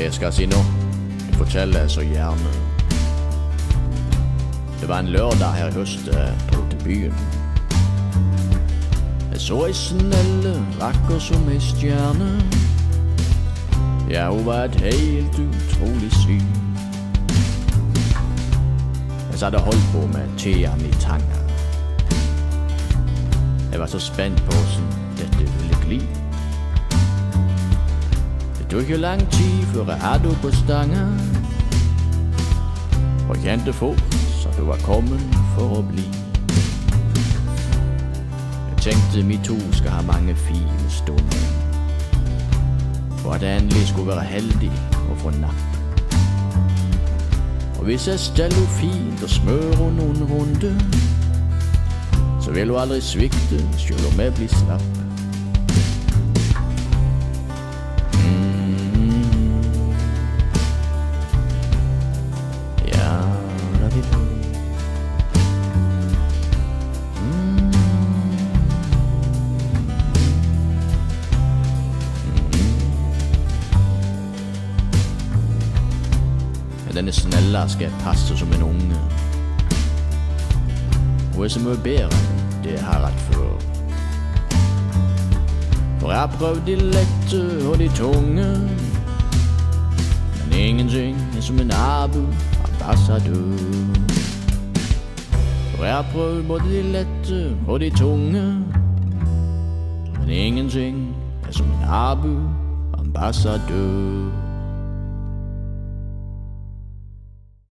jeg skal si nå, det forteller jeg så gjerne. Det var en lørdag her i høst jeg dro til byen. Jeg så ei snelle, vakker som ei stjerne. Ja, hun var et helt utrolig syn. Jeg satt og holdt på med teen i tanga. Jeg var så spent på hvordan dette ville gli. Det tog ikke lang tid før jeg hadde henne på stanga, og jeg kjente fort at hun var kommet for å bli. Jeg tenkte vi to skal ha mange fine stunder, for at jeg endelig skulle være heldig å få napp. Og hvis jeg steller henne fint og smører henne noen runder, så vil hun aldri svikte selv om jeg blir slapp. Ja, da vil hun. Denne snella skal jeg passe som en unge. Hun er så mye bedre enn det jeg har hatt før. For jeg har prøvd de lette og de tunge, men ingenting er som en Abu-ambassadør. For jeg har prøvd både de lette og de tunge, men ingenting er som en Abu-ambassadør.